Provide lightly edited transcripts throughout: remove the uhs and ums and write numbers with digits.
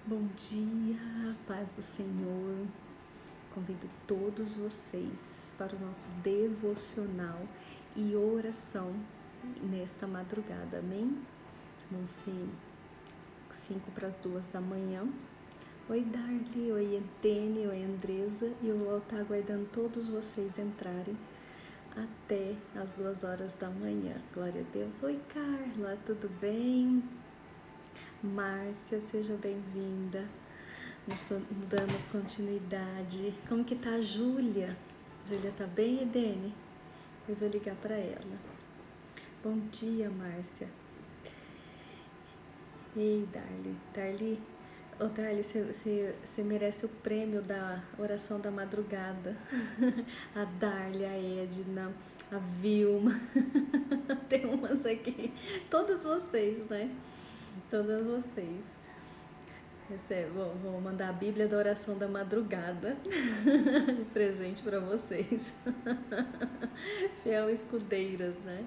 Bom dia, paz do Senhor. Convido todos vocês para o nosso devocional e oração nesta madrugada, amém? Vão ser 5 para as 2 da manhã. Oi, Darly, oi, Edene, oi, Andresa. E eu vou estar aguardando todos vocês entrarem até as 2 horas da manhã. Glória a Deus. Oi, Carla, tudo bem? Márcia, seja bem-vinda. Estou dando continuidade. Como que tá a Júlia? Júlia tá bem, Edene? Depois vou ligar para ela. Bom dia, Márcia. Ei, Darly. Darly, Darly, você merece o prêmio da oração da madrugada. A Darly, a Edna, a Vilma. Tem umas aqui. Todos vocês, né? Todas vocês. Vou mandar a Bíblia da oração da madrugada de presente para vocês. Fiel escudeiras, né?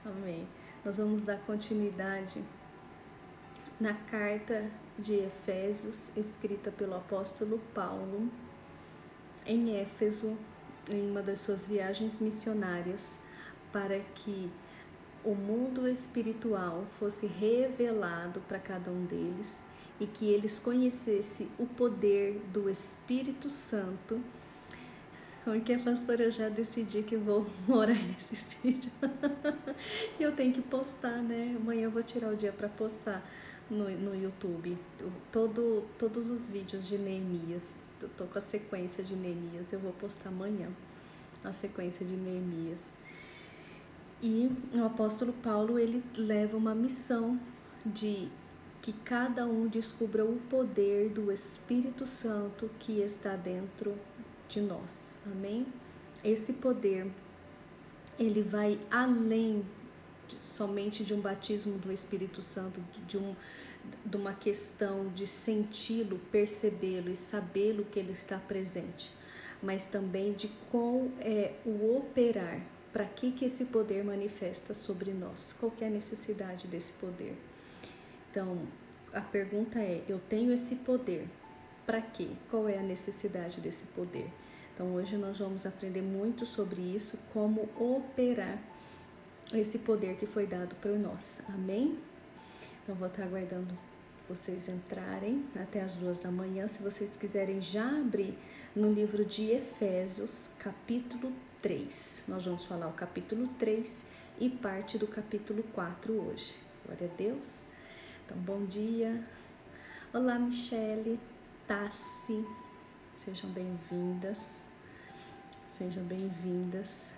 Amém. Nós vamos dar continuidade na carta de Efésios, escrita pelo apóstolo Paulo em Éfeso, em uma das suas viagens missionárias, para que o mundo espiritual fosse revelado para cada um deles e que eles conhecessem o poder do Espírito Santo. Porque a pastora, eu já decidi que vou orar nesse vídeo. E eu tenho que postar, né? Amanhã eu vou tirar o dia para postar no YouTube todos os vídeos de Neemias. Eu tô com a sequência de Neemias, eu vou postar amanhã a sequência de Neemias. E o apóstolo Paulo, ele leva uma missão de que cada um descubra o poder do Espírito Santo que está dentro de nós, amém? Esse poder, ele vai além somente de um batismo do Espírito Santo, de uma questão de senti-lo, percebê-lo e sabê-lo que ele está presente, mas também de qual é o operar, para que esse poder manifesta sobre nós, qual que é a necessidade desse poder. Então, a pergunta é, eu tenho esse poder, para quê? Qual é a necessidade desse poder? Então, hoje nós vamos aprender muito sobre isso, como operar esse poder que foi dado para nós, amém? Então, vou estar aguardando vocês entrarem até as 2 da manhã. Se vocês quiserem já abrir no livro de Efésios, capítulo 3. Nós vamos falar o capítulo 3 e parte do capítulo 4 hoje. Glória a Deus. Então, bom dia. Olá, Michele, Tassi, sejam bem-vindas. Sejam bem-vindas.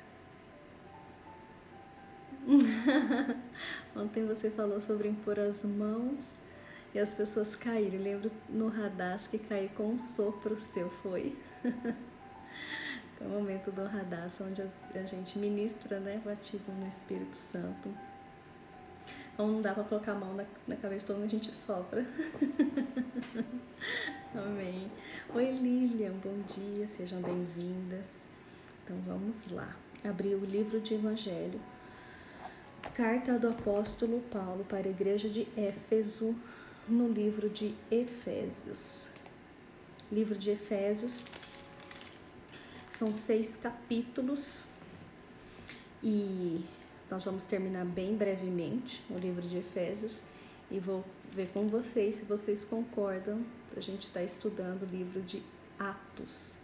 Ontem você falou sobre impor as mãos e as pessoas caírem. Lembro no Radasc que caí com um sopro seu, foi? É o momento do Radasc, onde a gente ministra, né, batismo no Espírito Santo. Então não dá para colocar a mão na cabeça de todo mundo, a gente sopra. Amém. Oi, Lilian, bom dia, sejam bem-vindas. Então vamos lá. Abrir o livro de Evangelho. Carta do apóstolo Paulo para a igreja de Éfeso, no livro de Efésios. Livro de Efésios são 6 capítulos e nós vamos terminar bem brevemente o livro de Efésios e vou ver com vocês se vocês concordam. A gente está estudando o livro de Atos.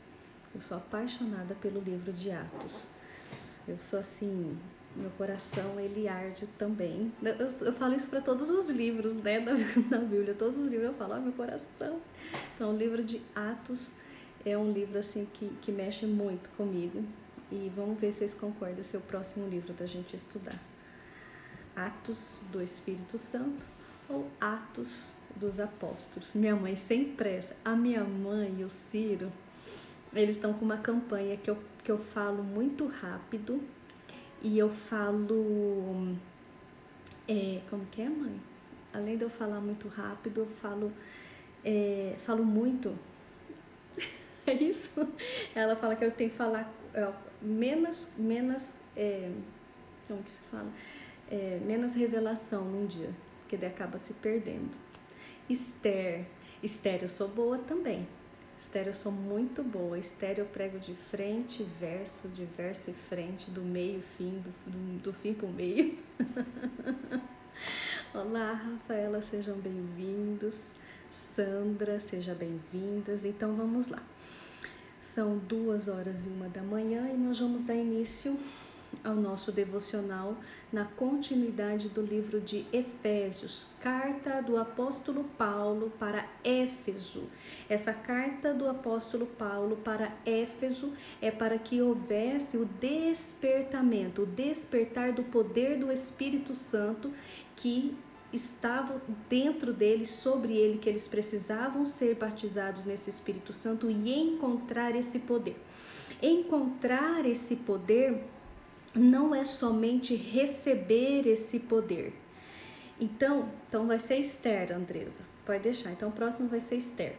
Eu sou apaixonada pelo livro de Atos. Eu sou assim, meu coração ele arde também. Eu falo isso para todos os livros, né, da Bíblia. Todos os livros eu falo, meu coração. Então, o livro de Atos é um livro assim que mexe muito comigo. E vamos ver se vocês concordam, se é o próximo livro da gente estudar. Atos do Espírito Santo ou Atos dos Apóstolos. Minha mãe sem pressa. A minha mãe e o Ciro, eles estão com uma campanha que eu falo muito rápido e eu falo... como que é, mãe? Além de eu falar muito rápido, eu falo muito. É isso? Ela fala que eu tenho que falar menos como que se fala? Menos revelação num dia, porque daí acaba se perdendo. Esther, Estéreo eu sou boa também. Estéreo eu sou muito boa. Estéreo eu prego de frente, verso, de verso e frente, do meio, fim, do fim pro meio. Olá, Rafaela, sejam bem-vindos. Sandra, seja bem-vindas. Então vamos lá. São 2h01 da manhã e nós vamos dar início ao nosso devocional na continuidade do livro de Efésios, carta do apóstolo Paulo para Éfeso. Essa carta do apóstolo Paulo para Éfeso é para que houvesse o despertamento, o despertar do poder do Espírito Santo que estava dentro deles, sobre ele, que eles precisavam ser batizados nesse Espírito Santo e encontrar esse poder. Encontrar esse poder não é somente receber esse poder. Então vai ser Esther, Andresa. Pode deixar. Então o próximo vai ser Esther.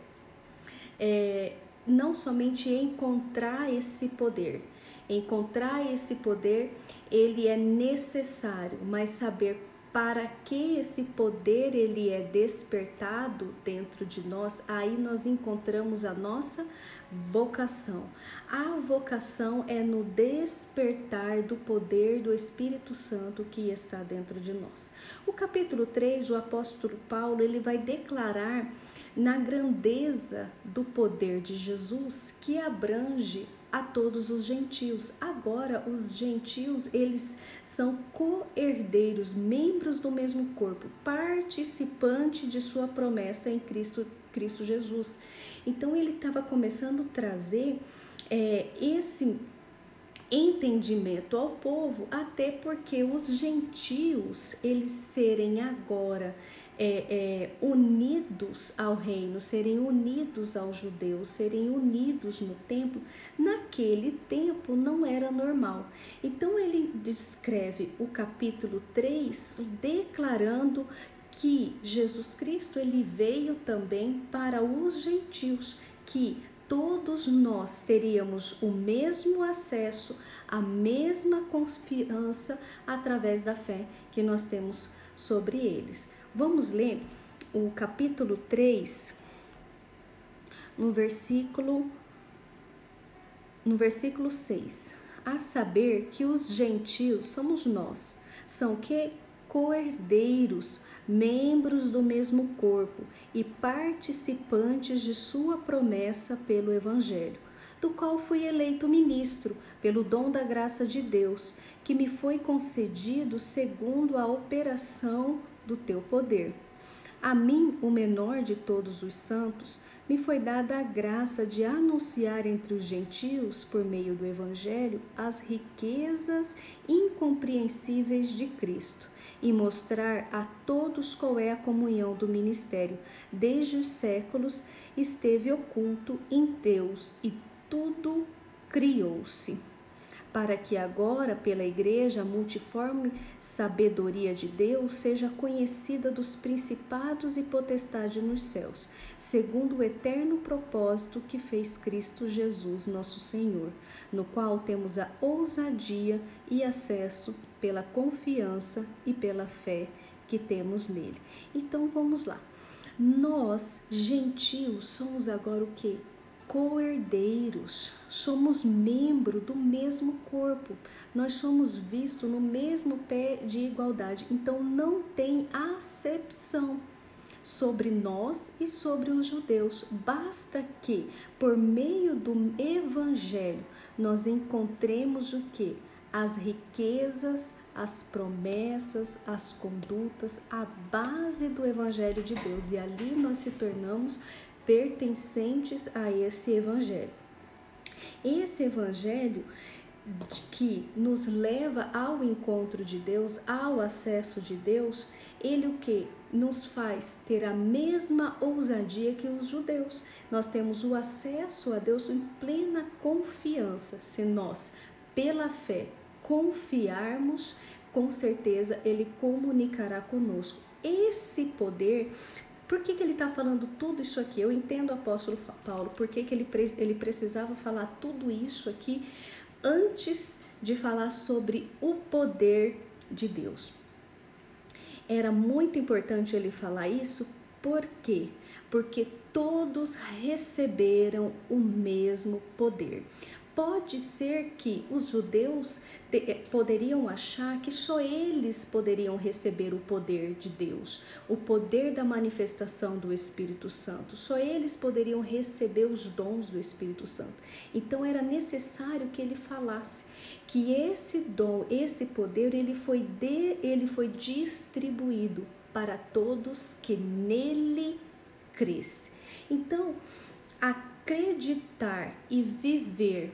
Não somente encontrar esse poder. Encontrar esse poder, ele é necessário, mas saber para que esse poder ele é despertado dentro de nós, aí nós encontramos a nossa vocação. A vocação é no despertar do poder do Espírito Santo que está dentro de nós. O capítulo 3, o apóstolo Paulo, ele vai declarar na grandeza do poder de Jesus que abrange a todos os gentios. Agora, os gentios, eles são co-herdeiros, membros do mesmo corpo, participantes de sua promessa em Cristo Jesus. Então, ele estava começando a trazer esse entendimento ao povo, até porque os gentios, eles serem agora unidos ao reino, serem unidos aos judeus, serem unidos no templo, naquele tempo não era normal. Então ele descreve o capítulo 3 declarando que Jesus Cristo ele veio também para os gentios, que todos nós teríamos o mesmo acesso, a mesma confiança através da fé que nós temos sobre eles. Vamos ler o capítulo 3, no versículo 6. A saber que os gentios somos nós, são que co-herdeiros, membros do mesmo corpo e participantes de sua promessa pelo Evangelho, do qual fui eleito ministro pelo dom da graça de Deus, que me foi concedido segundo a operação do teu poder. A mim, o menor de todos os santos, me foi dada a graça de anunciar entre os gentios, por meio do Evangelho, as riquezas incompreensíveis de Cristo e mostrar a todos qual é a comunhão do ministério. Desde os séculos esteve oculto em Deus e tudo criou-se, para que agora, pela Igreja, a multiforme sabedoria de Deus seja conhecida dos principados e potestades nos céus, segundo o eterno propósito que fez Cristo Jesus, nosso Senhor, no qual temos a ousadia e acesso pela confiança e pela fé que temos nele. Então, vamos lá. Nós, gentios, somos agora o quê? Co-herdeiros, somos membro do mesmo corpo, nós somos vistos no mesmo pé de igualdade, então não tem acepção sobre nós e sobre os judeus, basta que por meio do Evangelho nós encontremos o que? As riquezas, as promessas, as condutas, a base do Evangelho de Deus, e ali nós se tornamos pertencentes a esse Evangelho. Esse Evangelho que nos leva ao encontro de Deus, ao acesso de Deus, ele o que? Nos faz ter a mesma ousadia que os judeus. Nós temos o acesso a Deus em plena confiança. Se nós, pela fé, confiarmos, com certeza ele comunicará conosco. Esse poder. Por que ele está falando tudo isso aqui? Eu entendo o apóstolo Paulo, por que ele precisava falar tudo isso aqui antes de falar sobre o poder de Deus. Era muito importante ele falar isso, Por quê? Porque todos receberam o mesmo poder. Pode ser que os judeus poderiam achar que só eles poderiam receber o poder de Deus, o poder da manifestação do Espírito Santo. Só eles poderiam receber os dons do Espírito Santo. Então era necessário que ele falasse que esse dom, esse poder, ele foi distribuído para todos que nele cresce. Então, acreditar e viver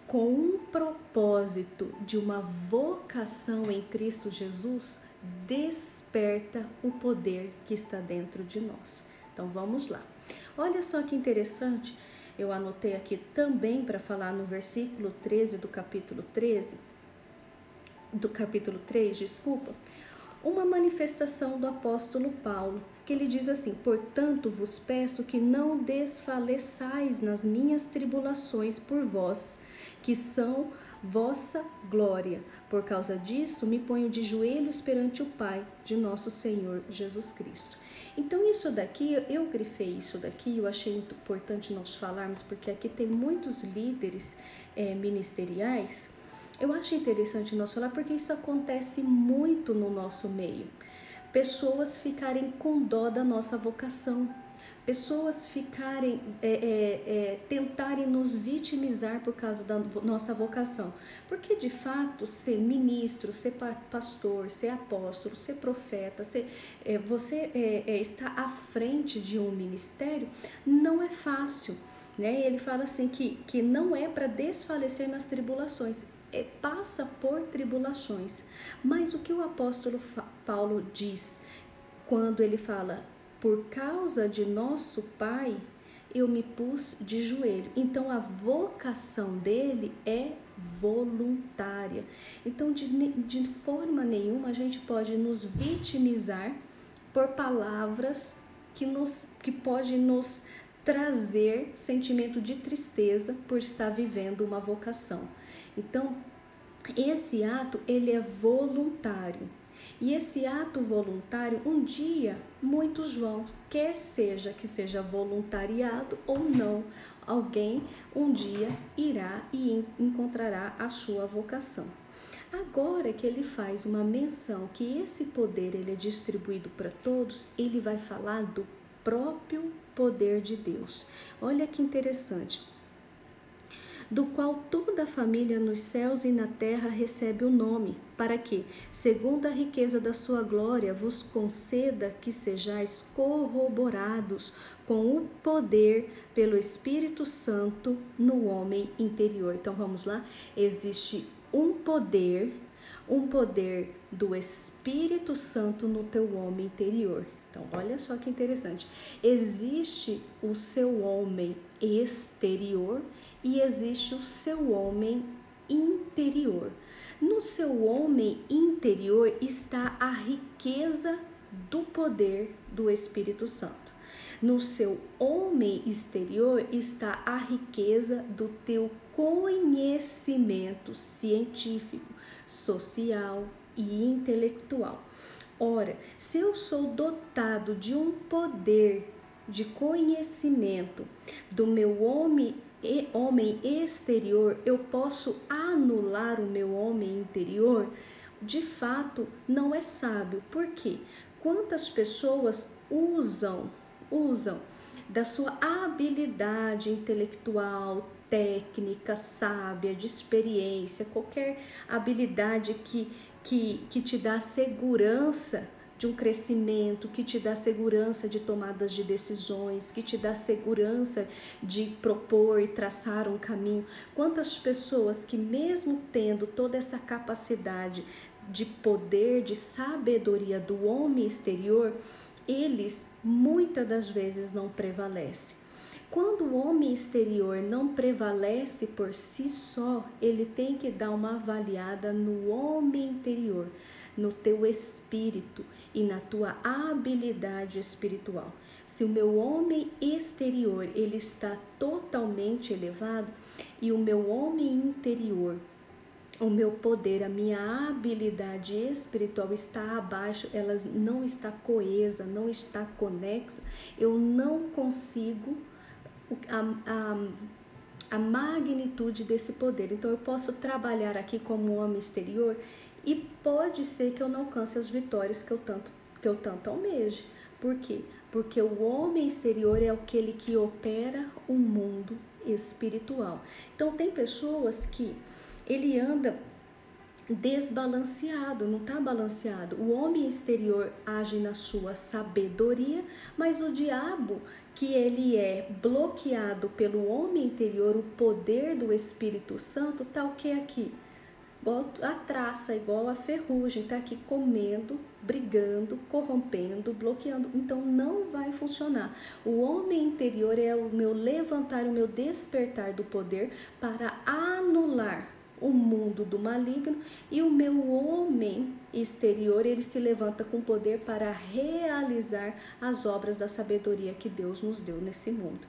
com um propósito de uma vocação em Cristo Jesus desperta o poder que está dentro de nós. Então vamos lá. Olha só que interessante, eu anotei aqui também para falar no versículo 13 do capítulo 3, uma manifestação do apóstolo Paulo, que ele diz assim: portanto vos peço que não desfaleçais nas minhas tribulações por vós, que são vossa glória. Por causa disso, me ponho de joelhos perante o Pai de nosso Senhor Jesus Cristo. Então isso daqui, eu grifei isso daqui, eu achei importante nós falarmos, porque aqui tem muitos líderes ministeriais. Eu acho interessante nós falar porque isso acontece muito no nosso meio. Pessoas ficarem com dó da nossa vocação, pessoas ficarem, tentarem nos vitimizar por causa da nossa vocação. Porque de fato ser ministro, ser pastor, ser apóstolo, ser profeta, você estar à frente de um ministério não é fácil, né? Ele fala assim que não é para desfalecer nas tribulações. Passa por tribulações, mas o que o apóstolo Paulo diz quando ele fala: por causa de nosso Pai eu me pus de joelho. Então a vocação dele é voluntária. Então de forma nenhuma a gente pode nos vitimizar por palavras que pode nos trazer sentimento de tristeza por estar vivendo uma vocação. Então, esse ato, ele é voluntário. E esse ato voluntário, um dia, muitos vão, quer seja que seja voluntariado ou não, alguém um dia irá e encontrará a sua vocação. Agora que ele faz uma menção que esse poder ele é distribuído para todos, ele vai falar do próprio poder de Deus. Olha que interessante. Do qual toda a família nos céus e na terra recebe o nome, para que, segundo a riqueza da sua glória, vos conceda que sejais corroborados com o poder pelo Espírito Santo no homem interior. Então vamos lá, existe um poder do Espírito Santo no teu homem interior. Então, olha só que interessante. Existe o seu homem exterior e existe o seu homem interior. No seu homem interior está a riqueza do poder do Espírito Santo. No seu homem exterior está a riqueza do teu conhecimento científico, social e intelectual. Ora, se eu sou dotado de um poder de conhecimento do meu homem exterior, eu posso anular o meu homem interior? De fato, não é sábio. Por quê? Quantas pessoas usam da sua habilidade intelectual, técnica, sábia, de experiência, qualquer habilidade que te dá segurança de um crescimento, que te dá segurança de tomadas de decisões, que te dá segurança de propor e traçar um caminho. Quantas pessoas que mesmo tendo toda essa capacidade de poder, de sabedoria do homem exterior, eles muitas das vezes não prevalecem. Quando o homem exterior não prevalece por si só, ele tem que dar uma avaliada no homem interior, no teu espírito e na tua habilidade espiritual. Se o meu homem exterior ele está totalmente elevado e o meu homem interior o meu poder, a minha habilidade espiritual está abaixo, ela não está coesa, não está conexa, eu não consigo a magnitude desse poder. Então eu posso trabalhar aqui como um homem exterior e pode ser que eu não alcance as vitórias que eu tanto almejo. Por quê? Porque o homem exterior é aquele que opera o mundo espiritual. Então tem pessoas que ele anda desbalanceado, não está balanceado. O homem exterior age na sua sabedoria, mas o diabo, que ele é bloqueado pelo homem interior, o poder do Espírito Santo, tá o que aqui? Igual a traça, igual a ferrugem, tá aqui comendo, brigando, corrompendo, bloqueando. Então não vai funcionar. O homem interior é o meu levantar, o meu despertar do poder para anular o mundo do maligno, e o meu homem exterior, ele se levanta com poder para realizar as obras da sabedoria que Deus nos deu nesse mundo.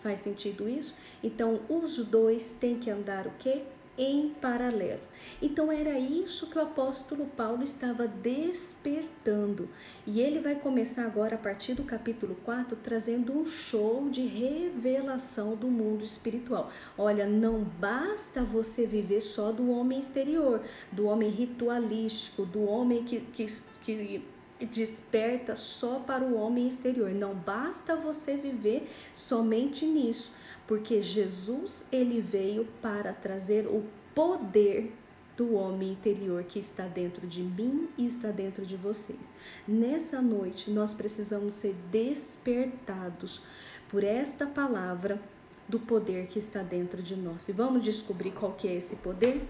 Faz sentido isso? Então os dois têm que andar o quê? Em paralelo. Então era isso que o apóstolo Paulo estava despertando, e ele vai começar agora a partir do capítulo 4 trazendo um show de revelação do mundo espiritual. Olha, não basta você viver só do homem exterior, do homem ritualístico, do homem que desperta só para o homem exterior. Não basta você viver somente nisso, porque Jesus, ele veio para trazer o poder do homem interior que está dentro de mim e está dentro de vocês. Nessa noite, nós precisamos ser despertados por esta palavra do poder que está dentro de nós. E vamos descobrir qual que é esse poder?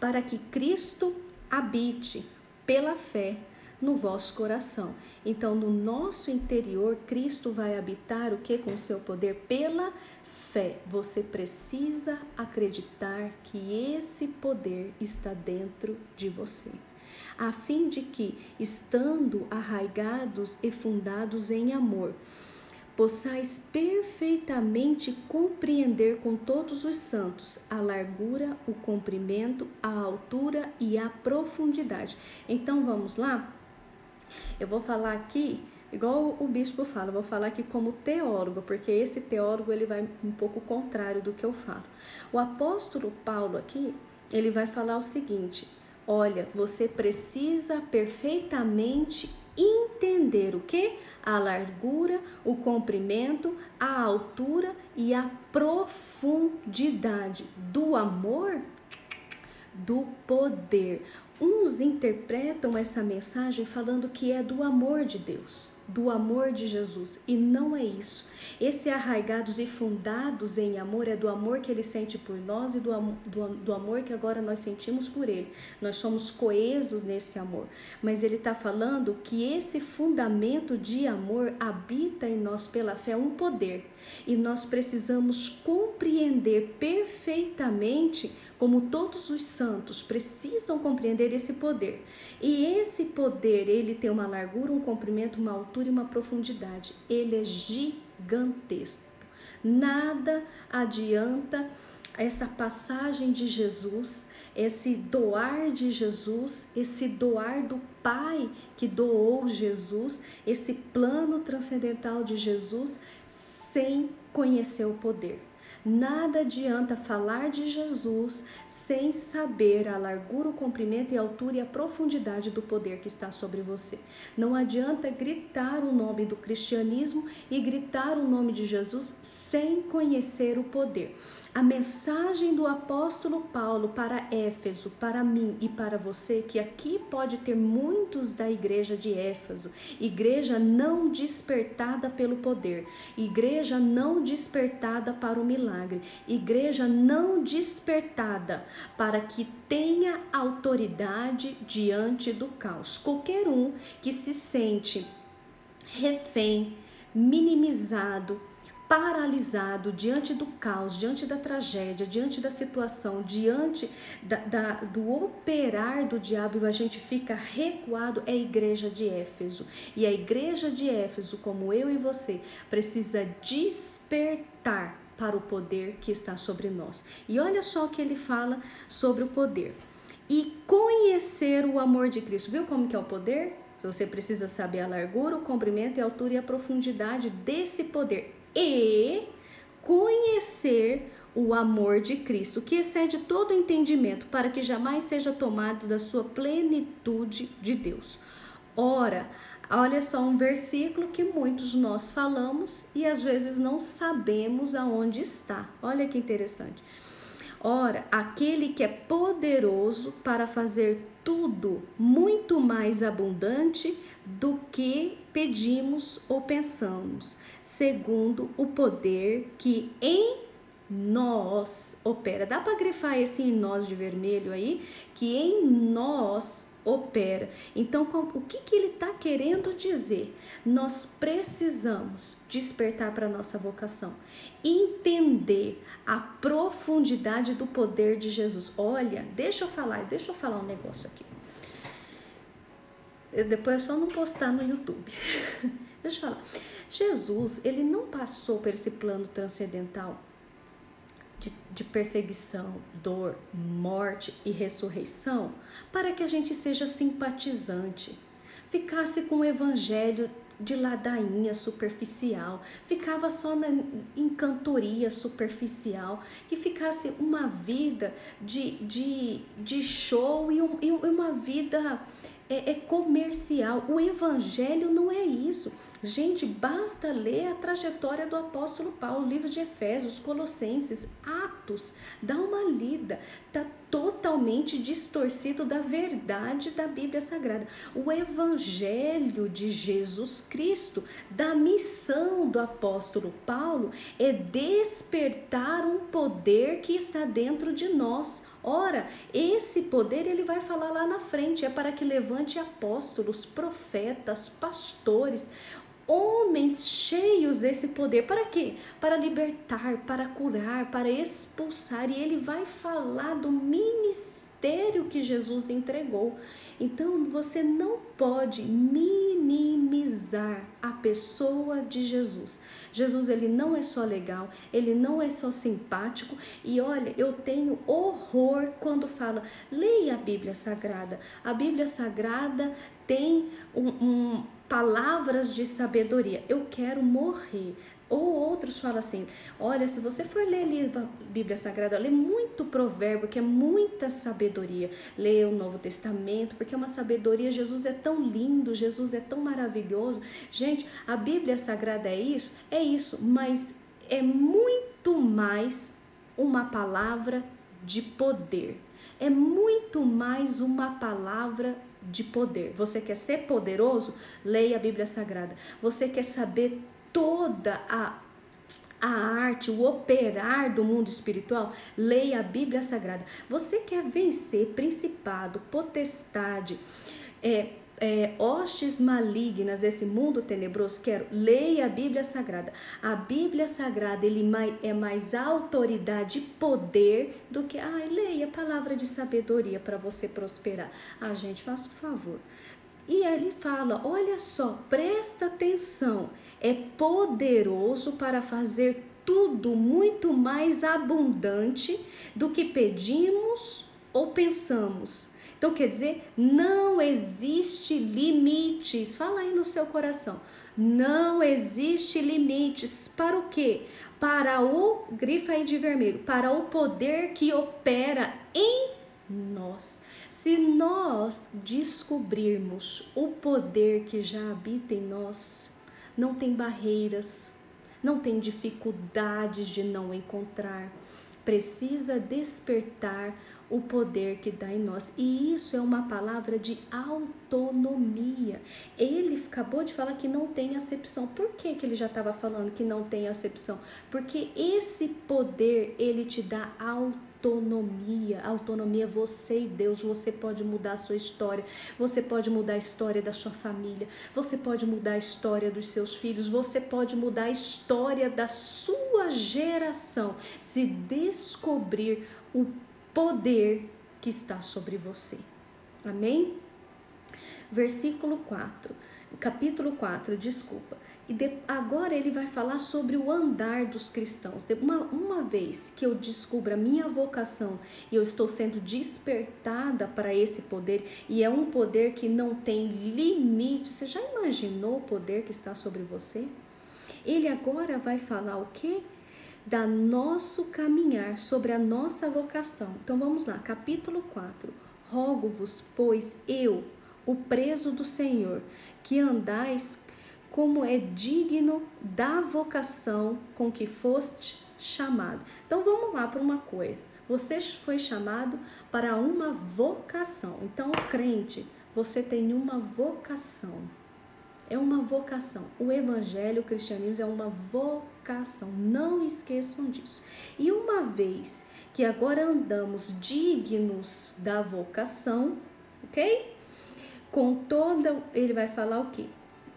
Para que Cristo habite pela fé no vosso coração. Então, no nosso interior, Cristo vai habitar o que? Com o seu poder? Pela fé. Você precisa acreditar que esse poder está dentro de você, a fim de que, estando arraigados e fundados em amor, possais perfeitamente compreender com todos os santos a largura, o comprimento, a altura e a profundidade. Então vamos lá? Eu vou falar aqui, igual o bispo fala, eu vou falar aqui como teólogo, porque esse teólogo ele vai um pouco contrário do que eu falo. O apóstolo Paulo aqui, ele vai falar o seguinte: olha, você precisa perfeitamente entender o que? A largura, o comprimento, a altura e a profundidade do amor, do poder. Uns interpretam essa mensagem falando que é do amor de Deus, do amor de Jesus, e não é isso. Esse arraigados e fundados em amor é do amor que ele sente por nós e do amor que agora nós sentimos por ele. Nós somos coesos nesse amor, mas ele está falando que esse fundamento de amor habita em nós pela fé, um poder, e nós precisamos compreender perfeitamente, como todos os santos precisam compreender esse poder. E esse poder, ele tem uma largura, um comprimento, uma altura e uma profundidade. Ele é gigantesco. Nada adianta essa passagem de Jesus, esse doar de Jesus, esse doar do Pai que doou Jesus, esse plano transcendental de Jesus, sem conhecer o poder. Nada adianta falar de Jesus sem saber a largura, o comprimento e a altura e a profundidade do poder que está sobre você. Não adianta gritar o nome do cristianismo e gritar o nome de Jesus sem conhecer o poder. A mensagem do apóstolo Paulo para Éfeso, para mim e para você, que aqui pode ter muitos da igreja de Éfeso, igreja não despertada pelo poder, igreja não despertada para o milagre, igreja não despertada para que tenha autoridade diante do caos. Qualquer um que se sente refém, minimizado, paralisado diante do caos, diante da tragédia, diante da situação, diante do operar do diabo, e a gente fica recuado, é a igreja de Éfeso. E a igreja de Éfeso, como eu e você, precisa despertar para o poder que está sobre nós. E olha só o que ele fala sobre o poder. e conhecer o amor de Cristo. Viu como que é o poder? Você precisa saber a largura, o comprimento, a altura e a profundidade desse poder. E conhecer o amor de Cristo, que excede todo entendimento, para que jamais seja tomado da sua plenitude de Deus. Ora, olha só um versículo que muitos nós falamos e às vezes não sabemos aonde está. Olha que interessante. Ora, aquele que é poderoso para fazer tudo muito mais abundante do que pedimos ou pensamos, segundo o poder que em nós opera. Dá para grifar esse em nós de vermelho aí? Que em nós opera. Então, o que ele está querendo dizer? Nós precisamos despertar para a nossa vocação, entender a profundidade do poder de Jesus. Olha, deixa eu falar um negócio aqui. Depois é só não postar no YouTube. Deixa eu falar. Jesus, ele não passou por esse plano transcendental de perseguição, dor, morte e ressurreição para que a gente seja simpatizante, ficasse com o evangelho de ladainha superficial, ficava só em cantoria superficial, que ficasse uma vida de show e uma vida comercial. O evangelho não é isso. Gente, basta ler a trajetória do apóstolo Paulo, livro de Efésios, Colossenses, Atos, dá uma lida, tá totalmente distorcido da verdade da Bíblia Sagrada. O evangelho de Jesus Cristo, da missão do apóstolo Paulo, é despertar um poder que está dentro de nós. Ora, esse poder ele vai falar lá na frente, é para que levante apóstolos, profetas, pastores, homens cheios desse poder. Para quê? Para libertar, para curar, para expulsar. E ele vai falar do ministério que Jesus entregou. Então, você não pode minimizar a pessoa de Jesus. Jesus, ele não é só legal, ele não é só simpático. E olha, eu tenho horror quando fala, leia a Bíblia Sagrada. A Bíblia Sagrada tem palavras de sabedoria. Eu quero morrer. Ou outros falam assim, olha, se você for ler a Bíblia Sagrada, lê muito provérbio, que é muita sabedoria. Lê o Novo Testamento, porque é uma sabedoria. Jesus é tão lindo, Jesus é tão maravilhoso. Gente, a Bíblia Sagrada é isso, mas é muito mais uma palavra de poder. É muito mais uma palavra de poder. Você quer ser poderoso? Leia a Bíblia Sagrada. Você quer saber toda a arte, o operar do mundo espiritual? Leia a Bíblia Sagrada. Você quer vencer principado, potestade, hostes malignas desse mundo tenebroso? Leia a Bíblia Sagrada. A Bíblia Sagrada é mais autoridade e poder do que leia a palavra de sabedoria para você prosperar. Gente, faça o favor. E ele fala, olha só, presta atenção, é poderoso para fazer tudo muito mais abundante do que pedimos ou pensamos. Então, quer dizer, não existe limites. Fala aí no seu coração. Não existe limites. Para o quê? Para o, grifa aí de vermelho, para o poder que opera em nós. Se nós descobrirmos o poder que já habita em nós, não tem barreiras, não tem dificuldades de não encontrar. Precisa despertar o poder que dá em nós. E isso é uma palavra de autonomia. Ele acabou de falar que não tem acepção. Por que ele já estava falando que não tem acepção? Porque esse poder, ele te dá autonomia. Autonomia, você e Deus. Você pode mudar a sua história. Você pode mudar a história da sua família. Você pode mudar a história dos seus filhos. Você pode mudar a história da sua geração. Se descobrir o poder que está sobre você. Amém? Capítulo 4, Agora ele vai falar sobre o andar dos cristãos. Uma vez que eu descubro a minha vocação e eu estou sendo despertada para esse poder, e é um poder que não tem limite. Você já imaginou o poder que está sobre você? Ele agora vai falar o quê? Da nosso caminhar, sobre a nossa vocação. Então vamos lá, capítulo 4. Rogo-vos, pois eu, o preso do Senhor, que andais como é digno da vocação com que foste chamado. Então vamos lá para uma coisa. Você foi chamado para uma vocação. Então, crente, você tem uma vocação. É uma vocação. O evangelho, o cristianismo é uma vocação. Não esqueçam disso. E uma vez que agora andamos dignos da vocação, ok? Ele vai falar o quê?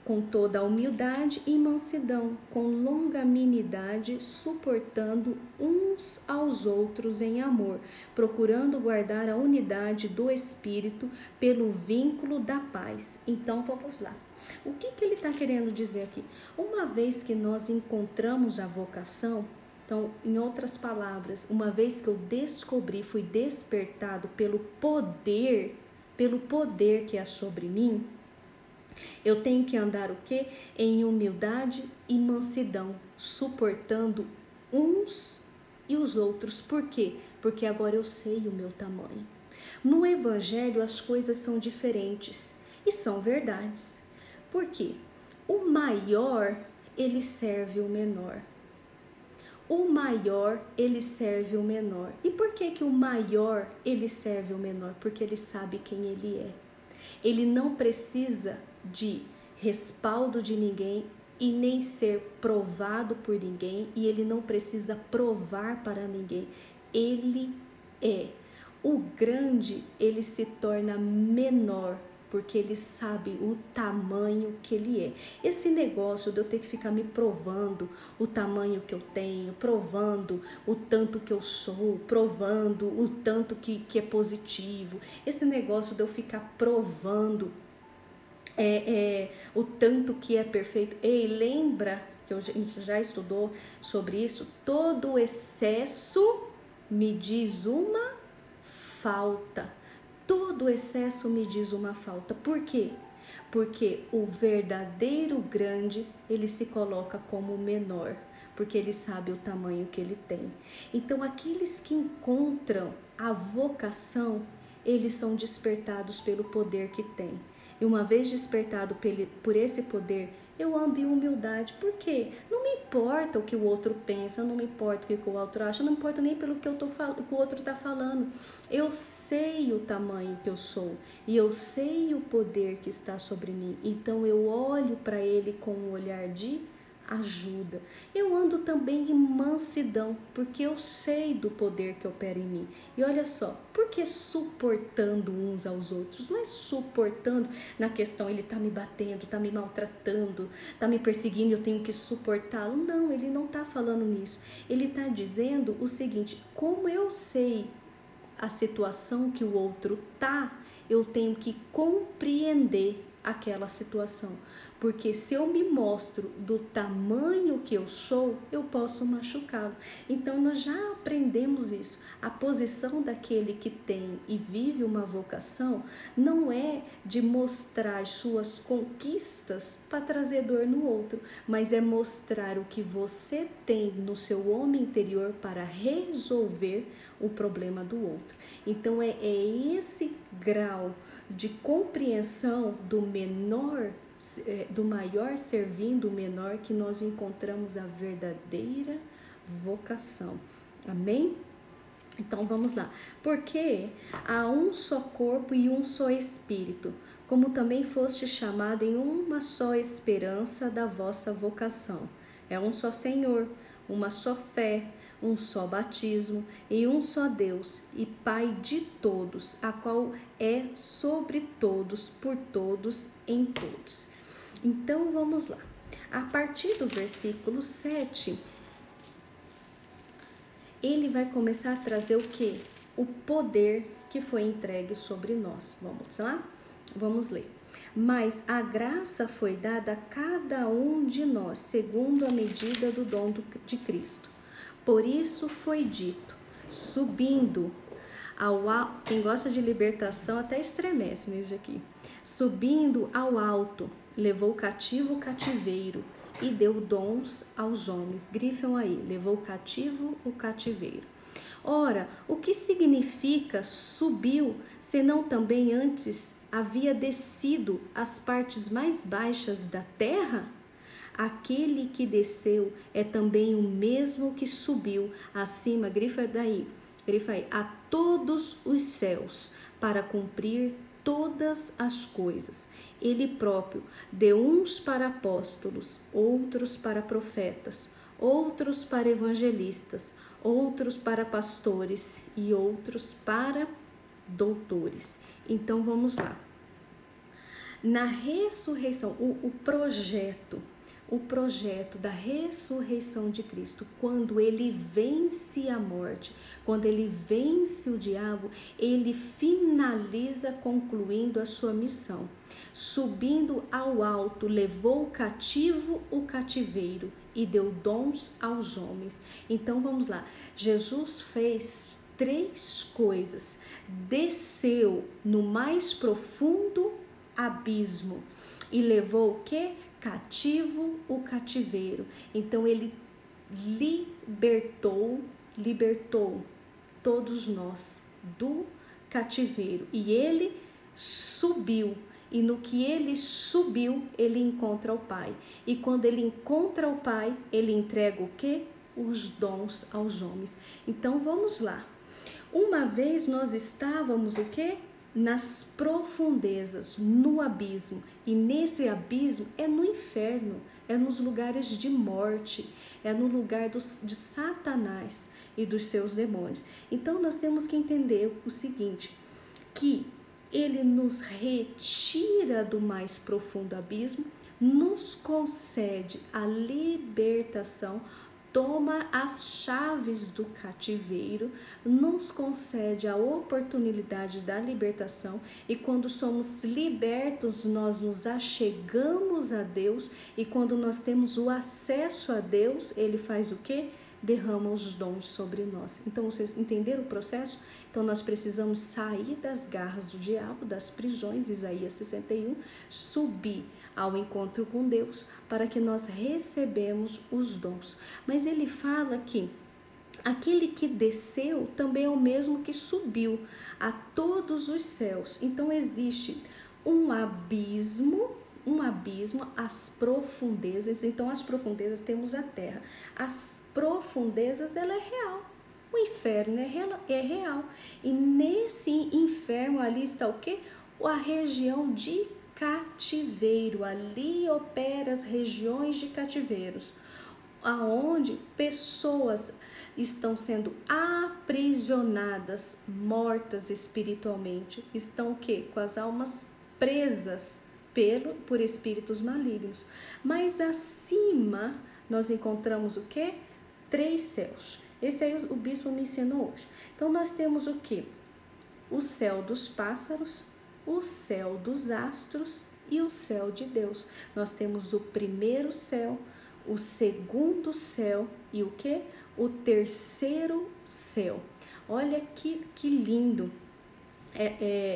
Com toda a humildade e mansidão, com longanimidade, suportando uns aos outros em amor, procurando guardar a unidade do Espírito pelo vínculo da paz. Então, vamos lá. O que ele está querendo dizer aqui? Uma vez que nós encontramos a vocação, então, em outras palavras, uma vez que eu descobri, fui despertado pelo poder que é sobre mim, eu tenho que andar o quê? Em humildade e mansidão, suportando uns e os outros. Por quê? Porque agora eu sei o meu tamanho. No evangelho as coisas são diferentes e são verdades. Por quê? O maior, ele serve o menor. O maior, ele serve o menor. E por que o maior, ele serve o menor? Porque ele sabe quem ele é. Ele não precisa de respaldo de ninguém e nem ser provado por ninguém, e ele não precisa provar para ninguém. Ele é. O grande, ele se torna menor, porque ele sabe o tamanho que ele é. Esse negócio de eu ter que ficar me provando o tamanho que eu tenho, provando o tanto que eu sou, provando o tanto que é positivo, esse negócio de eu ficar provando o tanto que é perfeito. Ei, lembra que a gente já estudou sobre isso? Todo excesso me diz uma falta. Todo excesso me diz uma falta. Por quê? Porque o verdadeiro grande, ele se coloca como menor, porque ele sabe o tamanho que ele tem. Então, aqueles que encontram a vocação, eles são despertados pelo poder que tem. E uma vez despertado por esse poder, eu ando em humildade. Por quê? Não me importa o que o outro pensa, não me importa o que o outro acha, não me importa nem pelo que o outro está falando. Eu sei o tamanho que eu sou e eu sei o poder que está sobre mim. Então eu olho para ele com um olhar de ajuda. Eu ando também em mansidão, porque eu sei do poder que opera em mim. E olha só, por que suportando uns aos outros? Não é suportando na questão, ele tá me batendo, tá me maltratando, tá me perseguindo, eu tenho que suportá-lo. Não, ele não tá falando nisso. Ele tá dizendo o seguinte: como eu sei a situação que o outro tá, eu tenho que compreender aquela situação. Porque se eu me mostro do tamanho que eu sou, eu posso machucá-lo. Então nós já aprendemos isso. A posição daquele que tem e vive uma vocação não é de mostrar as suas conquistas para trazer dor no outro, mas é mostrar o que você tem no seu homem interior para resolver o problema do outro. Então é esse grau de compreensão do menor, do maior servindo o menor, que nós encontramos a verdadeira vocação. Amém? Então vamos lá. Porque há um só corpo e um só espírito, como também foste chamado em uma só esperança da vossa vocação. É um só Senhor, uma só fé, um só batismo e um só Deus e Pai de todos, a qual é sobre todos, por todos, em todos. Então vamos lá. A partir do versículo 7, ele vai começar a trazer o quê? O poder que foi entregue sobre nós. Vamos lá? Vamos ler. Mas a graça foi dada a cada um de nós, segundo a medida do dom de Cristo. Por isso foi dito, subindo ao alto, quem gosta de libertação até estremece nisso aqui. Subindo ao alto, levou cativo o cativeiro e deu dons aos homens. Grifam aí, levou cativo o cativeiro. Ora, o que significa subiu, senão também antes havia descido às partes mais baixas da terra? Aquele que desceu é também o mesmo que subiu acima, grifa aí, a todos os céus, para cumprir todas as coisas. Ele próprio deu uns para apóstolos, outros para profetas, outros para evangelistas, outros para pastores e outros para doutores. Então vamos lá. Na ressurreição, o projeto da ressurreição de Cristo, quando ele vence a morte, quando ele vence o diabo, ele finaliza concluindo a sua missão. Subindo ao alto, levou cativo o cativeiro e deu dons aos homens. Então vamos lá, Jesus fez 3 coisas: desceu no mais profundo abismo e levou o quê? Cativo o cativeiro. Então ele libertou todos nós do cativeiro e ele subiu. E no que ele subiu, ele encontra o Pai. E quando ele encontra o Pai, ele entrega o quê? Os dons aos homens. Então vamos lá. Uma vez nós estávamos o quê? Nas profundezas, no abismo. E nesse abismo é no inferno, é nos lugares de morte, é no lugar de Satanás e dos seus demônios. Então nós temos que entender o seguinte, que ele nos retira do mais profundo abismo, nos concede a libertação, toma as chaves do cativeiro, nos concede a oportunidade da libertação e quando somos libertos, nós nos achegamos a Deus e quando nós temos o acesso a Deus, ele faz o quê? Derrama os dons sobre nós. Então, vocês entenderam o processo? Então, nós precisamos sair das garras do diabo, das prisões, Isaías 61, subir ao encontro com Deus, para que nós recebemos os dons. Mas ele fala que aquele que desceu também é o mesmo que subiu a todos os céus. Então, existe um abismo, as profundezas. Então, as profundezas temos a terra. As profundezas, ela é real. O inferno é real. E nesse inferno ali está o quê? A região de cativeiro. Ali opera as regiões de cativeiros, aonde pessoas estão sendo aprisionadas, mortas espiritualmente. Estão o quê? Com as almas presas por espíritos malignos. Mas acima nós encontramos o quê? 3 céus. Esse aí o bispo me ensinou hoje. Então nós temos o quê? O céu dos pássaros, o céu dos astros e o céu de Deus. Nós temos o primeiro céu, o segundo céu e o quê? O terceiro céu. Olha que lindo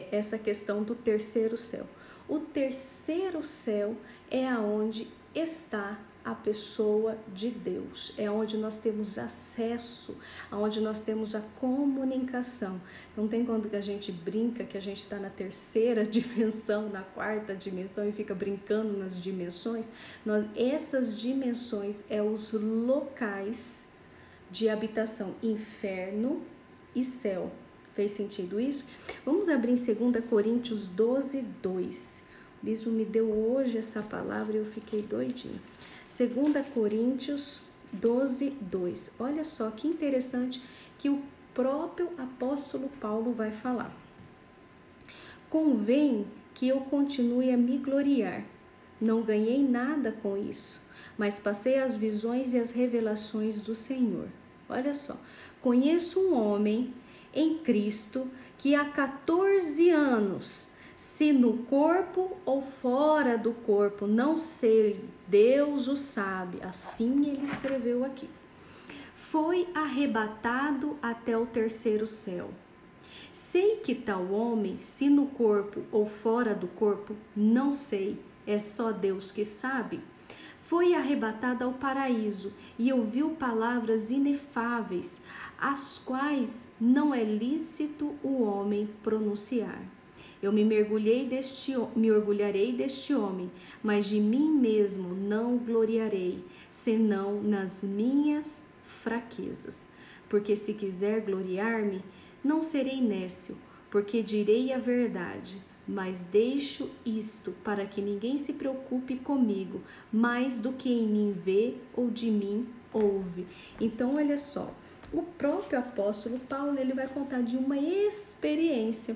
essa questão do terceiro céu. O terceiro céu é aonde está a pessoa de Deus, é onde nós temos acesso, aonde nós temos a comunicação. Não tem quando a gente brinca que a gente está na terceira dimensão, na quarta dimensão e fica brincando nas dimensões. Essas dimensões é os locais de habitação, inferno e céu. Fez sentido isso? Vamos abrir em 2 Coríntios 12, 2. O bispo me deu hoje essa palavra e eu fiquei doidinha. 2 Coríntios 12, 2. Olha só que interessante que o próprio apóstolo Paulo vai falar. Convém que eu continue a me gloriar. Não ganhei nada com isso, mas passei as visões e as revelações do Senhor. Olha só, conheço um homem em Cristo que há 14 anos se no corpo ou fora do corpo, não sei, Deus o sabe. Assim ele escreveu aqui. Foi arrebatado até o terceiro céu. Sei que tal homem, se no corpo ou fora do corpo, não sei, é só Deus que sabe. Foi arrebatado ao paraíso e ouviu palavras inefáveis, as quais não é lícito o homem pronunciar. Eu me orgulharei deste homem, mas de mim mesmo não gloriarei, senão nas minhas fraquezas. Porque se quiser gloriar-me, não serei nécio, porque direi a verdade, mas deixo isto para que ninguém se preocupe comigo, mais do que em mim vê ou de mim ouve. Então, olha só, o próprio apóstolo Paulo, ele vai contar de uma experiência,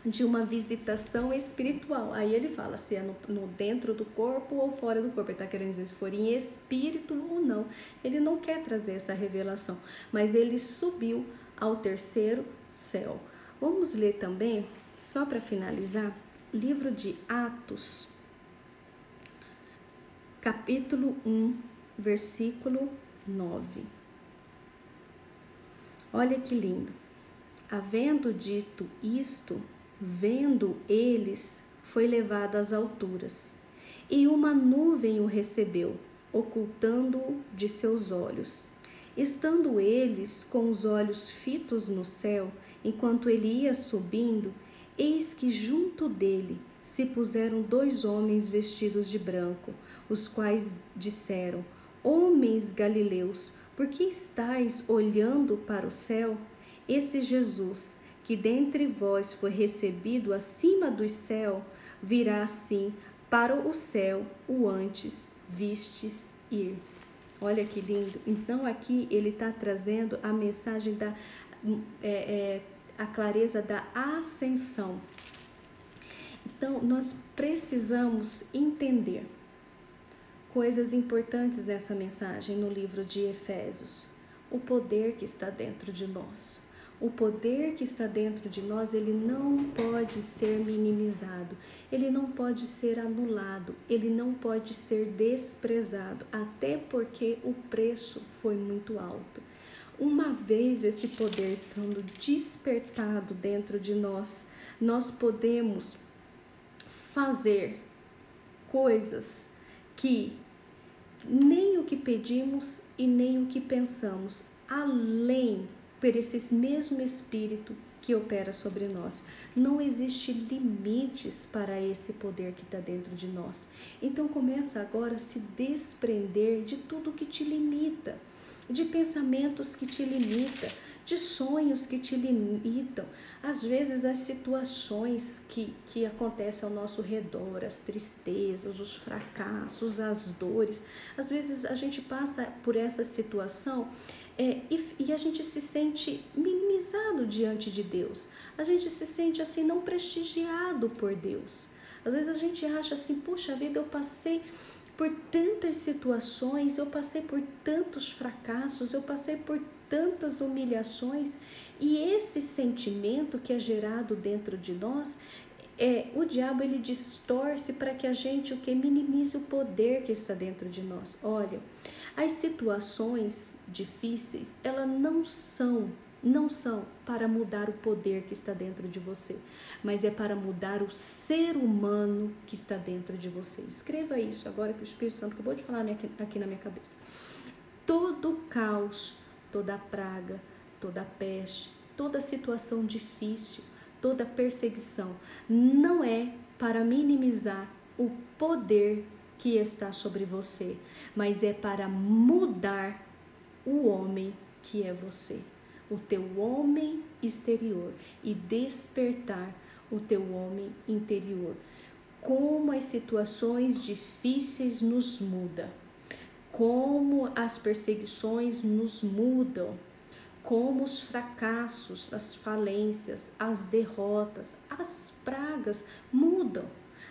de uma visitação espiritual. Aí ele fala se é no dentro do corpo ou fora do corpo. Ele está querendo dizer se for em espírito ou não. Ele não quer trazer essa revelação, mas ele subiu ao terceiro céu. Vamos ler também, só para finalizar, livro de Atos, capítulo 1, versículo 9. Olha que lindo. Havendo dito isto, vendo eles, foi levado às alturas, e uma nuvem o recebeu, ocultando-o de seus olhos. Estando eles com os olhos fitos no céu, enquanto ele ia subindo, eis que junto dele se puseram 2 homens vestidos de branco, os quais disseram: Homens galileus, por que estáis olhando para o céu? Esse Jesus, que dentre vós foi recebido acima do céu, virá assim para o céu o antes vistes ir. Olha que lindo. Então aqui ele está trazendo a mensagem a clareza da ascensão. Então nós precisamos entender coisas importantes nessa mensagem no livro de Efésios. O poder que está dentro de nós. O poder que está dentro de nós, ele não pode ser minimizado, ele não pode ser anulado, ele não pode ser desprezado, até porque o preço foi muito alto. Uma vez esse poder estando despertado dentro de nós, nós podemos fazer coisas que nem o que pedimos e nem o que pensamos, além por esse mesmo Espírito que opera sobre nós. Não existe limites para esse poder que está dentro de nós. Então começa agora a se desprender de tudo que te limita, de pensamentos que te limitam, de sonhos que te limitam. Às vezes as situações que acontecem ao nosso redor, as tristezas, os fracassos, as dores, às vezes a gente passa por essa situação e a gente se sente minimizado diante de Deus. A gente se sente assim não prestigiado por Deus. Às vezes a gente acha assim, puxa vida, eu passei por tantas situações, eu passei por tantos fracassos, eu passei por tantas humilhações, e esse sentimento que é gerado dentro de nós, o diabo ele distorce para que a gente minimize o poder que está dentro de nós. Olha, as situações difíceis, elas não são para mudar o poder que está dentro de você, mas é para mudar o ser humano que está dentro de você. Escreva isso agora que o Espírito Santo acabou de falar aqui na minha cabeça. Todo caos, toda praga, toda peste, toda situação difícil, toda perseguição, não é para minimizar o poder que está sobre você, mas é para mudar o homem que é você, o teu homem exterior, e despertar o teu homem interior. Como as situações difíceis nos mudam, como as perseguições nos mudam, como os fracassos, as falências, as derrotas, as pragas mudam.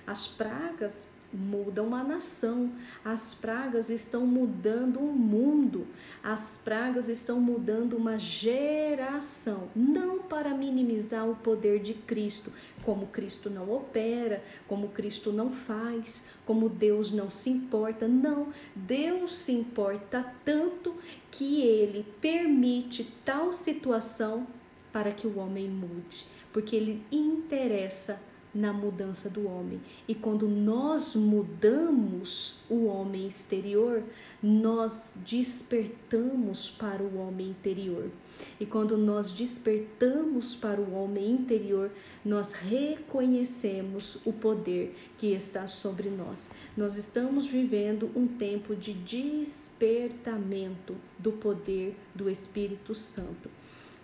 As pragas mudam uma nação, as pragas estão mudando o mundo, As pragas estão mudando uma geração, não para minimizar o poder de Cristo, como Cristo não opera, como Cristo não faz, como Deus não se importa. Não, Deus se importa tanto que Ele permite tal situação para que o homem mude, porque Ele interessa na mudança do homem. E quando nós mudamos o homem exterior, nós despertamos para o homem interior. E quando nós despertamos para o homem interior, nós reconhecemos o poder que está sobre nós. Nós estamos vivendo um tempo de despertamento do poder do Espírito Santo.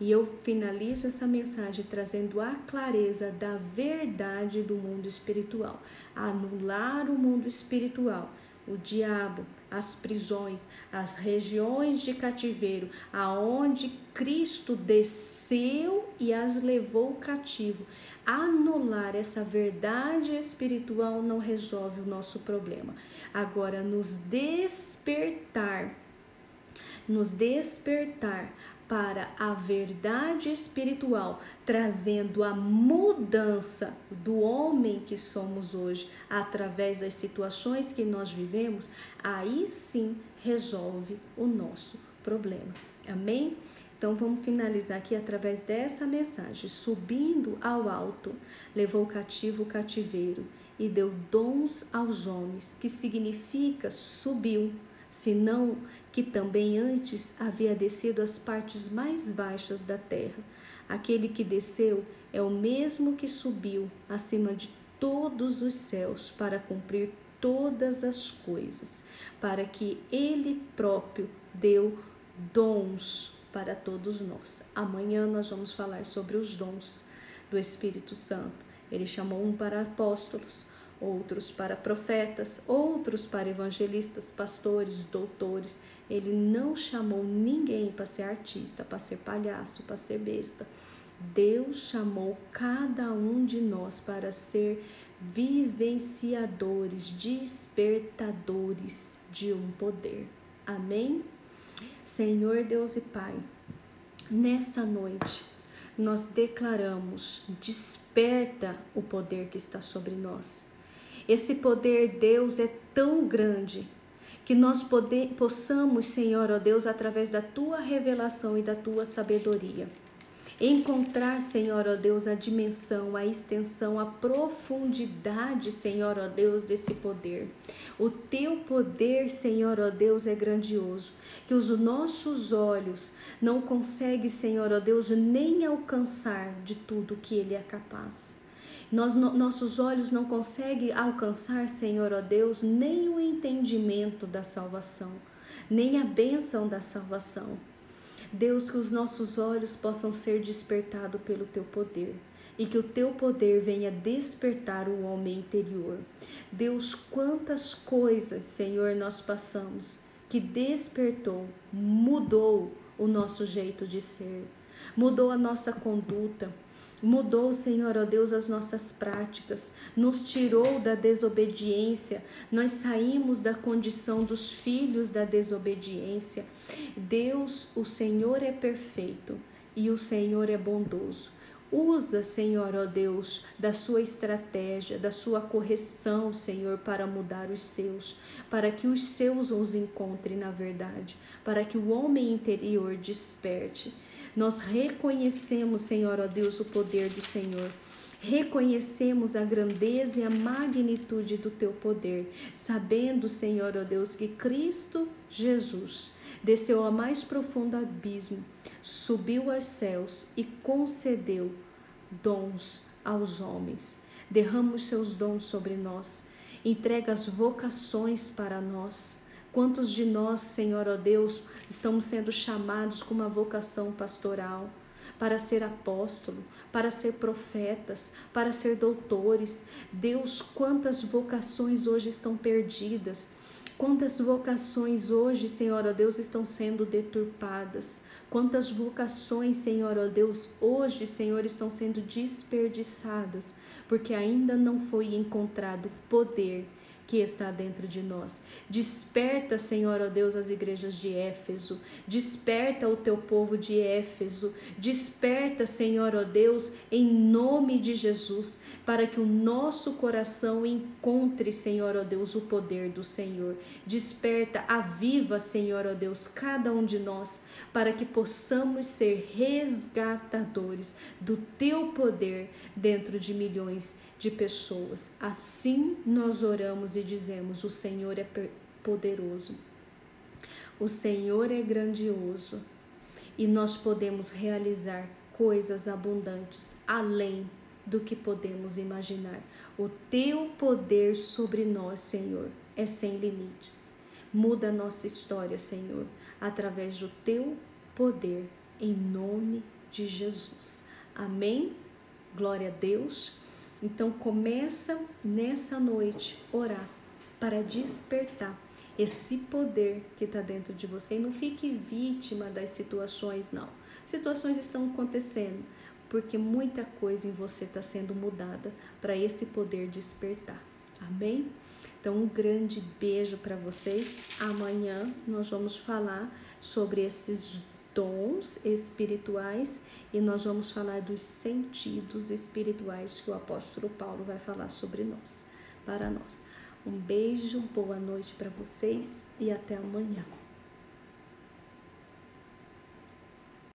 E eu finalizo essa mensagem trazendo a clareza da verdade do mundo espiritual. Anular o mundo espiritual, o diabo, as prisões, as regiões de cativeiro, aonde Cristo desceu e as levou cativo. Anular essa verdade espiritual não resolve o nosso problema. Agora, nos despertar para a verdade espiritual, trazendo a mudança do homem que somos hoje, através das situações que nós vivemos, aí sim resolve o nosso problema. Amém? Então vamos finalizar aqui através dessa mensagem. Subindo ao alto, levou cativo o cativeiro e deu dons aos homens, que significa subiu, senão que também antes havia descido às partes mais baixas da terra. Aquele que desceu é o mesmo que subiu acima de todos os céus para cumprir todas as coisas, para que Ele próprio deu dons para todos nós. Amanhã nós vamos falar sobre os dons do Espírito Santo. Ele chamou um para apóstolos, outros para profetas, outros para evangelistas, pastores, doutores. Ele não chamou ninguém para ser artista, para ser palhaço, para ser besta. Deus chamou cada um de nós para ser vivenciadores, despertadores de um poder. Amém? Senhor Deus e Pai, nessa noite nós declaramos: desperta o poder que está sobre nós. Esse poder, Deus, é tão grande que nós possamos, Senhor, ó Deus, através da Tua revelação e da Tua sabedoria, encontrar, Senhor, ó Deus, a dimensão, a extensão, a profundidade, Senhor, ó Deus, desse poder. O Teu poder, Senhor, ó Deus, é grandioso, que os nossos olhos não conseguem, Senhor, ó Deus, nem alcançar de tudo que Ele é capaz. Nossos olhos não conseguem alcançar, Senhor, ó Deus, nem o entendimento da salvação, nem a bênção da salvação. Deus, que os nossos olhos possam ser despertados pelo Teu poder e que o Teu poder venha despertar o homem interior. Deus, quantas coisas, Senhor, nós passamos que despertou, mudou o nosso jeito de ser, mudou a nossa conduta, mudou, Senhor, ó Deus, as nossas práticas, nos tirou da desobediência, nós saímos da condição dos filhos da desobediência. Deus, o Senhor é perfeito e o Senhor é bondoso. Usa, Senhor, ó Deus, da sua estratégia, da sua correção, Senhor, para mudar os seus, para que os seus os encontrem na verdade, para que o homem interior desperte. Nós reconhecemos, Senhor, ó Deus, o poder do Senhor. Reconhecemos a grandeza e a magnitude do Teu poder, sabendo, Senhor, ó Deus, que Cristo Jesus desceu ao mais profundo abismo, subiu aos céus e concedeu dons aos homens. Derrama os Seus dons sobre nós, entrega as vocações para nós. Quantos de nós, Senhor, ó Deus, estamos sendo chamados com uma vocação pastoral, para ser apóstolo, para ser profetas, para ser doutores? Deus, quantas vocações hoje estão perdidas, quantas vocações hoje, Senhor, ó Deus, estão sendo deturpadas, quantas vocações, Senhor, ó Deus, hoje, Senhor, estão sendo desperdiçadas, porque ainda não foi encontrado poder que está dentro de nós. Desperta, Senhor, ó Deus, as igrejas de Éfeso. Desperta o teu povo de Éfeso. Desperta, Senhor, ó Deus, em nome de Jesus, para que o nosso coração encontre, Senhor, ó Deus, o poder do Senhor. Desperta, aviva, Senhor, ó Deus, cada um de nós, para que possamos ser resgatadores do teu poder dentro de milhões de pessoas. Assim nós oramos e dizemos: o Senhor é poderoso, o Senhor é grandioso, e nós podemos realizar coisas abundantes além do que podemos imaginar. O teu poder sobre nós, Senhor, é sem limites. Muda a nossa história, Senhor, através do teu poder, em nome de Jesus. Amém? Glória a Deus. Então começa nessa noite a orar para despertar esse poder que está dentro de você. E não fique vítima das situações, não. Situações estão acontecendo porque muita coisa em você está sendo mudada para esse poder despertar. Amém? Então um grande beijo para vocês. Amanhã nós vamos falar sobre esses dons espirituais e nós vamos falar dos sentidos espirituais que o apóstolo Paulo vai falar sobre nós, para nós. Um beijo, boa noite para vocês e até amanhã.